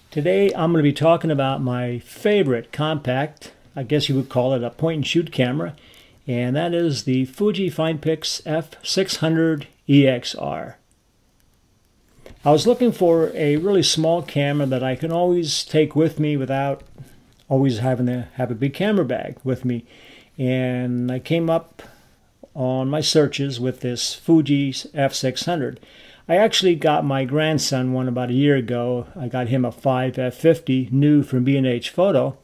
Today I'm going to be talking about my favorite compact, I guess you would call it a point-and-shoot camera, and that is the Fuji Finepix F600 EXR. I was looking for a really small camera that I can always take with me without always having to have a big camera bag with me, and I came up on my searches with this Fuji F600. I actually got my grandson one about a year ago. I got him a 5F50 new from B&H Photo,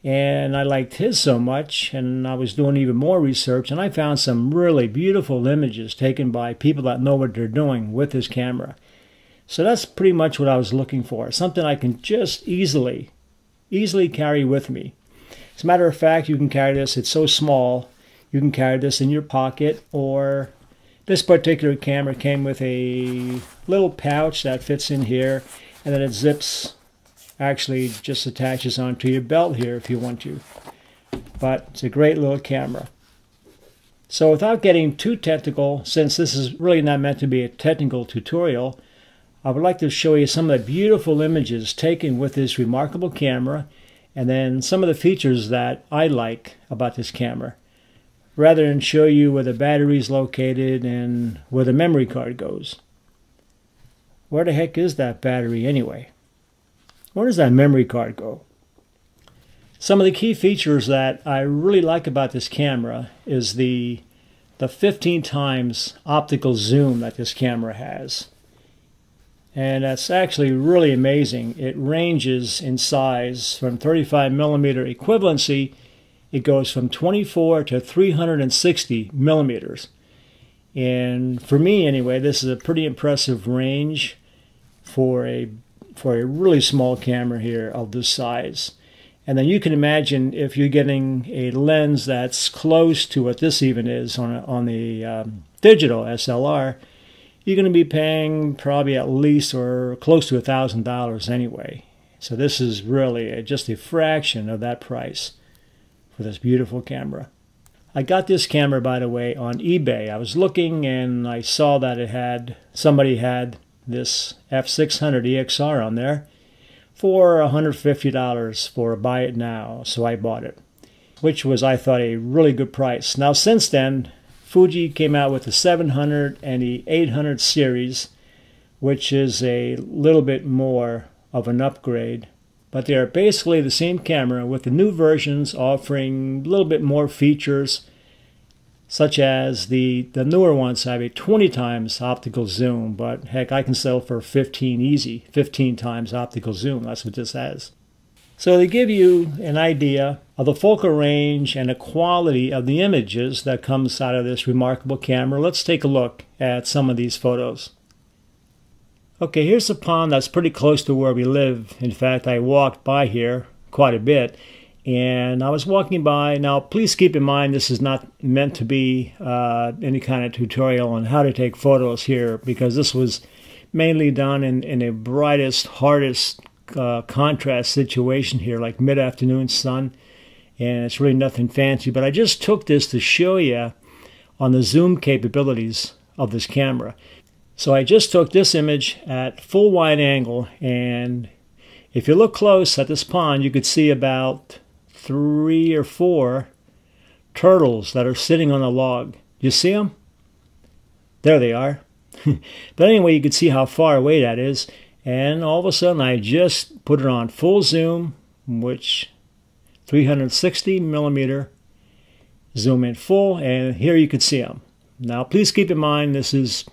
and I liked his so much, and I was doing even more research, and I found some really beautiful images taken by people that know what they're doing with this camera. So that's pretty much what I was looking for, something I can just easily carry with me. As a matter of fact, you can carry this, it's so small, you can carry this in your pocket, or this particular camera came with a little pouch that fits in here, and then it zips, actually just attaches onto your belt here if you want to. But it's a great little camera. So without getting too technical, since this is really not meant to be a technical tutorial, I would like to show you some of the beautiful images taken with this remarkable camera, and then some of the features that I like about this camera, rather than show you where the battery is located and where the memory card goes. Where the heck is that battery anyway? Where does that memory card go? Some of the key features that I really like about this camera is the 15 times optical zoom that this camera has. And that's actually really amazing. It ranges in size from 35mm equivalency. It goes from 24 to 360 millimeters. And for me anyway, this is a pretty impressive range for a really small camera here of this size. And then you can imagine if you're getting a lens that's close to what this even is on the digital SLR, you're going to be paying probably at least or close to $1,000 anyway. So this is really just a fraction of that price for this beautiful camera. I got this camera, by the way, on eBay. I was looking and I saw that somebody had this F600 EXR on there for $150 for a buy it now. So I bought it, which was, I thought, a really good price. Now since then, Fuji came out with the 700 and the 800 series, which is a little bit more of an upgrade. But they are basically the same camera with the new versions offering a little bit more features, such as the newer ones have a 20 times optical zoom, but heck, I can sell for 15 easy, 15 times optical zoom. That's what this has. So they give you an idea of the focal range and the quality of the images that comes out of this remarkable camera. Let's take a look at some of these photos. Okay, here's a pond that's pretty close to where we live. In fact, I walked by here quite a bit, and I was walking by. Now, please keep in mind this is not meant to be any kind of tutorial on how to take photos here, because this was mainly done in a brightest, hardest contrast situation here, like mid-afternoon sun, and it's really nothing fancy. But I just took this to show you on the zoom capabilities of this camera. So I just took this image at full wide angle, and if you look close at this pond, you could see about 3 or 4 turtles that are sitting on a log. You see them? There they are. But anyway, you could see how far away that is, and all of a sudden I just put it on full zoom, which 360 millimeter zoom in full, and here you can see them. Now please keep in mind this is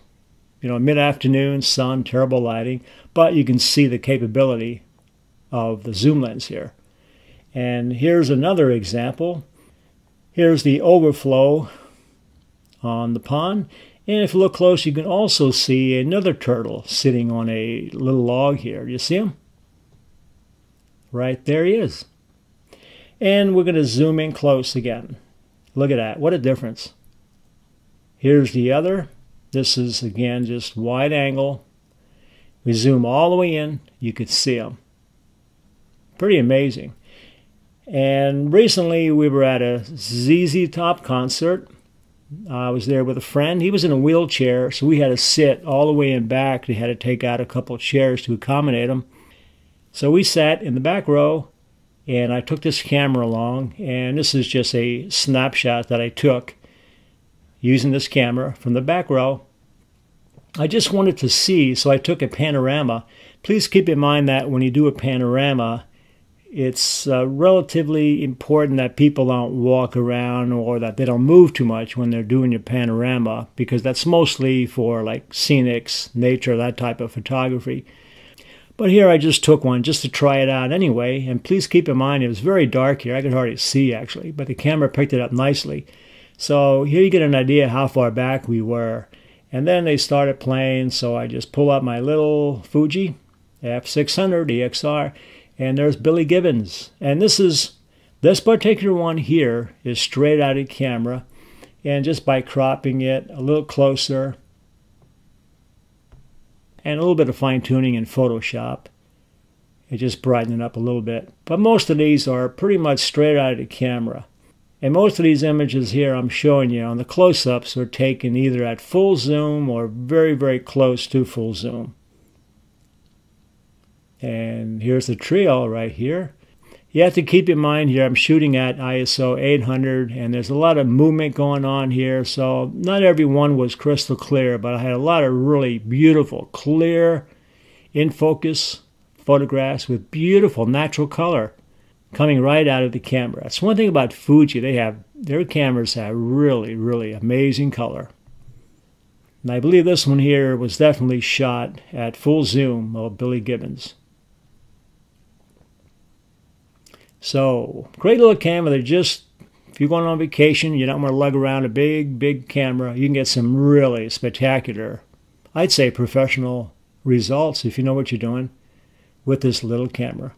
mid-afternoon, sun, terrible lighting, but you can see the capability of the zoom lens here. And here's another example. Here's the overflow on the pond. And if you look close, you can also see another turtle sitting on a little log here. You see him? Right there he is. And we're going to zoom in close again. Look at that. What a difference. Here's the other. This is, again, just wide angle. We zoom all the way in. You could see them. Pretty amazing. And recently we were at a ZZ Top concert. I was there with a friend. He was in a wheelchair, so we had to sit all the way in back. They had to take out a couple of chairs to accommodate him. So we sat in the back row, and I took this camera along, and this is just a snapshot that I took using this camera from the back row. I just wanted to see, so I took a panorama. Please keep in mind that when you do a panorama, it's relatively important that people don't walk around or that they don't move too much when they're doing your panorama, because that's mostly for like scenics, nature, that type of photography. But here I just took one just to try it out anyway, and please keep in mind it was very dark here. I could hardly see actually, but the camera picked it up nicely. So here you get an idea how far back we were. And then they started playing, so I just pull out my little Fuji F600 EXR, and there's Billy Gibbons. And this particular one here is straight out of camera, and just by cropping it a little closer and a little bit of fine-tuning in Photoshop, it just brightened it up a little bit. But most of these are pretty much straight out of the camera. And most of these images here I'm showing you on the close-ups are taken either at full zoom or very, very close to full zoom. And here's the trio right here. You have to keep in mind here I'm shooting at ISO 800, and there's a lot of movement going on here, so not every one was crystal clear, but I had a lot of really beautiful, clear, in focus photographs with beautiful natural color coming right out of the camera. That's one thing about Fuji. Their cameras have really, really amazing color. And I believe this one here was definitely shot at full zoom of Billy Gibbons. So, great little camera. They're just, if you're going on vacation, you don't want to lug around a big, big camera, you can get some really spectacular, I'd say professional results if you know what you're doing with this little camera.